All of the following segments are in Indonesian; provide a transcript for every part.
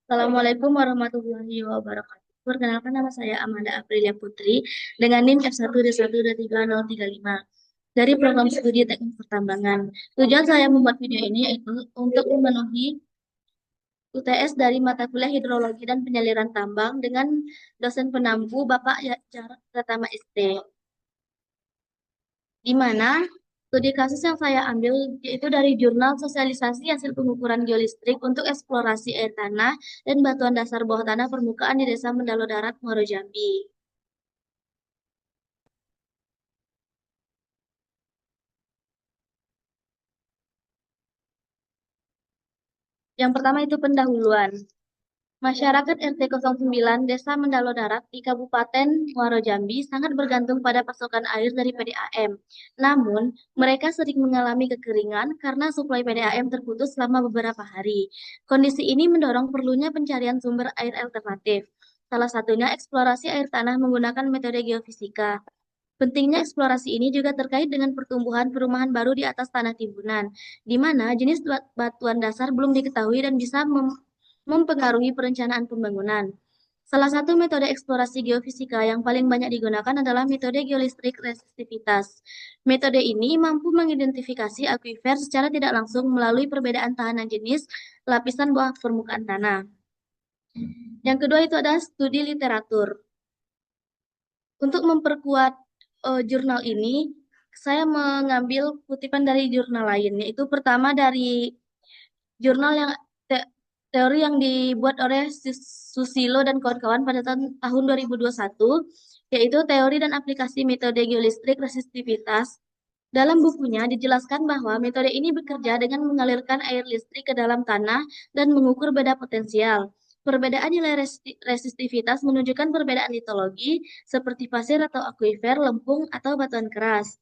Assalamualaikum warahmatullahi wabarakatuh. Perkenalkan nama saya Amanda Aprilia Putri dengan NIM F1D1233035 dari program studi teknik pertambangan. Tujuan saya membuat video ini yaitu untuk memenuhi UTS dari mata kuliah hidrologi dan penyaliran tambang dengan dosen penampu Bapak Jarak Pratama SD. Di mana studi kasus yang saya ambil yaitu dari jurnal sosialisasi hasil pengukuran geolistrik untuk eksplorasi air tanah dan batuan dasar bawah tanah permukaan di Desa Mendalo Darat, Muaro Jambi. Yang pertama itu pendahuluan. Masyarakat RT 09 Desa Mendalo Darat di Kabupaten Muaro Jambi sangat bergantung pada pasokan air dari PDAM. Namun, mereka sering mengalami kekeringan karena suplai PDAM terputus selama beberapa hari. Kondisi ini mendorong perlunya pencarian sumber air alternatif. Salah satunya eksplorasi air tanah menggunakan metode geofisika. Pentingnya eksplorasi ini juga terkait dengan pertumbuhan perumahan baru di atas tanah timbunan, di mana jenis batuan dasar belum diketahui dan bisa mempengaruhi perencanaan pembangunan. Salah satu metode eksplorasi geofisika yang paling banyak digunakan adalah metode geolistrik resistivitas. Metode ini mampu mengidentifikasi akuifer secara tidak langsung melalui perbedaan tahanan jenis lapisan bawah permukaan tanah. Yang kedua itu adalah studi literatur. Untuk memperkuat jurnal ini, saya mengambil kutipan dari jurnal lain, yaitu pertama dari jurnal yang teori yang dibuat oleh Susilo dan kawan-kawan pada tahun 2021, yaitu teori dan aplikasi metode geolistrik resistivitas. Dalam bukunya dijelaskan bahwa metode ini bekerja dengan mengalirkan air listrik ke dalam tanah dan mengukur beda potensial. Perbedaan nilai resistivitas menunjukkan perbedaan litologi seperti pasir atau akuifer, lempung, atau batuan keras.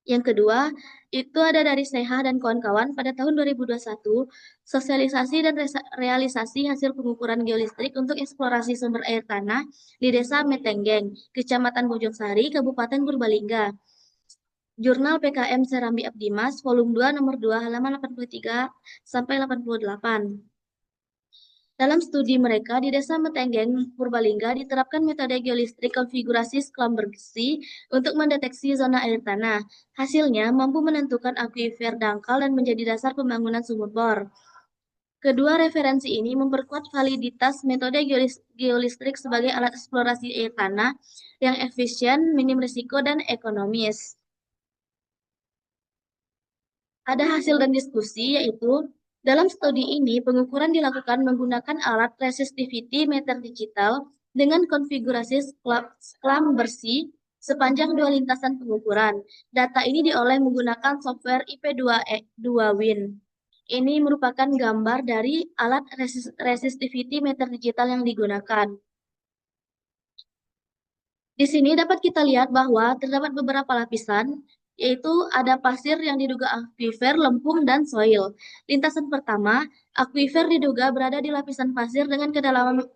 Yang kedua, itu ada dari Seha dan kawan-kawan pada tahun 2021, sosialisasi dan realisasi hasil pengukuran geolistrik untuk eksplorasi sumber air tanah di Desa Metenggeng, Kecamatan Bojongsari, Kabupaten Purbalingga. Jurnal PKM Serambi Abdimas, volume 2, nomor 2, halaman 83 sampai 88. Dalam studi mereka, di Desa Metenggeng, Purbalingga, diterapkan metode geolistrik konfigurasi Schlumberger untuk mendeteksi zona air tanah. Hasilnya mampu menentukan akuifer dangkal dan menjadi dasar pembangunan sumur bor. Kedua referensi ini memperkuat validitas metode geolistrik sebagai alat eksplorasi air tanah yang efisien, minim risiko, dan ekonomis. Ada hasil dan diskusi, yaitu dalam studi ini pengukuran dilakukan menggunakan alat resistivity meter digital dengan konfigurasi sklam bersih sepanjang dua lintasan pengukuran. Data ini dioleh menggunakan software IP2Win. Ini merupakan gambar dari alat resistivity meter digital yang digunakan. Di sini dapat kita lihat bahwa terdapat beberapa lapisan, yaitu ada pasir yang diduga akuifer, lempung, dan soil. Lintasan pertama, akuifer diduga berada di lapisan pasir dengan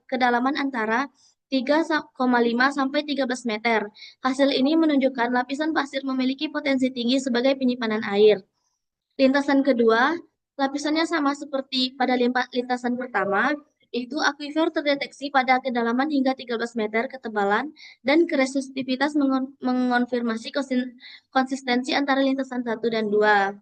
kedalaman antara 3,5 sampai 13 meter. Hasil ini menunjukkan lapisan pasir memiliki potensi tinggi sebagai penyimpanan air. Lintasan kedua, lapisannya sama seperti pada lintasan pertama, itu akuifer terdeteksi pada kedalaman hingga 13 meter ketebalan dan keresistivitas mengonfirmasi konsistensi antara lintasan 1 dan 2.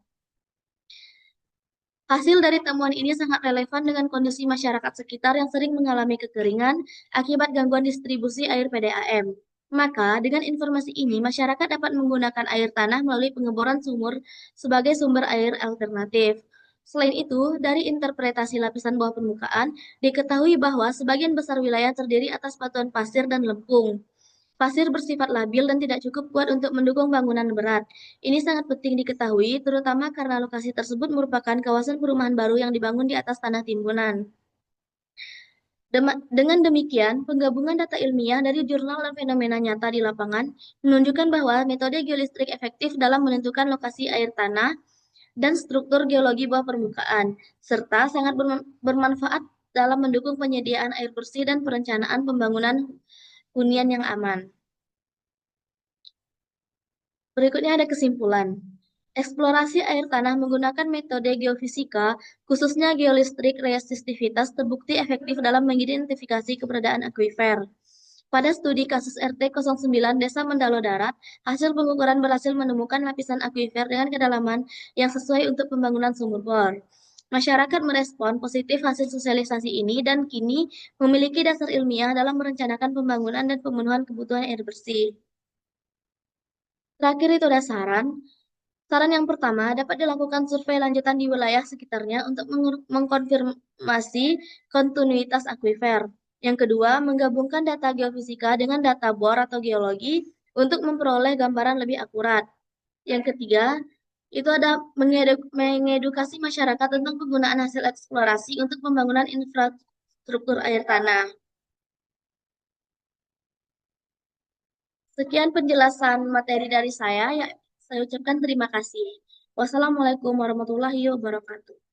Hasil dari temuan ini sangat relevan dengan kondisi masyarakat sekitar yang sering mengalami kekeringan akibat gangguan distribusi air PDAM. Maka, dengan informasi ini, masyarakat dapat menggunakan air tanah melalui pengeboran sumur sebagai sumber air alternatif. Selain itu, dari interpretasi lapisan bawah permukaan, diketahui bahwa sebagian besar wilayah terdiri atas batuan pasir dan lempung. Pasir bersifat labil dan tidak cukup kuat untuk mendukung bangunan berat. Ini sangat penting diketahui, terutama karena lokasi tersebut merupakan kawasan perumahan baru yang dibangun di atas tanah timbunan. Dengan demikian, penggabungan data ilmiah dari jurnal dan fenomena nyata di lapangan menunjukkan bahwa metode geolistrik efektif dalam menentukan lokasi air tanah dan struktur geologi bawah permukaan, serta sangat bermanfaat dalam mendukung penyediaan air bersih dan perencanaan pembangunan hunian yang aman. Berikutnya ada kesimpulan. Eksplorasi air tanah menggunakan metode geofisika, khususnya geolistrik resistivitas, terbukti efektif dalam mengidentifikasi keberadaan akuifer. Pada studi kasus RT09 Desa Mendalo Darat, hasil pengukuran berhasil menemukan lapisan akuifer dengan kedalaman yang sesuai untuk pembangunan sumur bor. Masyarakat merespon positif hasil sosialisasi ini dan kini memiliki dasar ilmiah dalam merencanakan pembangunan dan pemenuhan kebutuhan air bersih. Terakhir itu ada saran. Saran yang pertama, dapat dilakukan survei lanjutan di wilayah sekitarnya untuk mengkonfirmasi kontinuitas akuifer. Yang kedua, menggabungkan data geofisika dengan data bor atau geologi untuk memperoleh gambaran lebih akurat. Yang ketiga, itu ada mengedukasi masyarakat tentang penggunaan hasil eksplorasi untuk pembangunan infrastruktur air tanah. Sekian penjelasan materi dari saya, ya saya ucapkan terima kasih. Wassalamualaikum warahmatullahi wabarakatuh.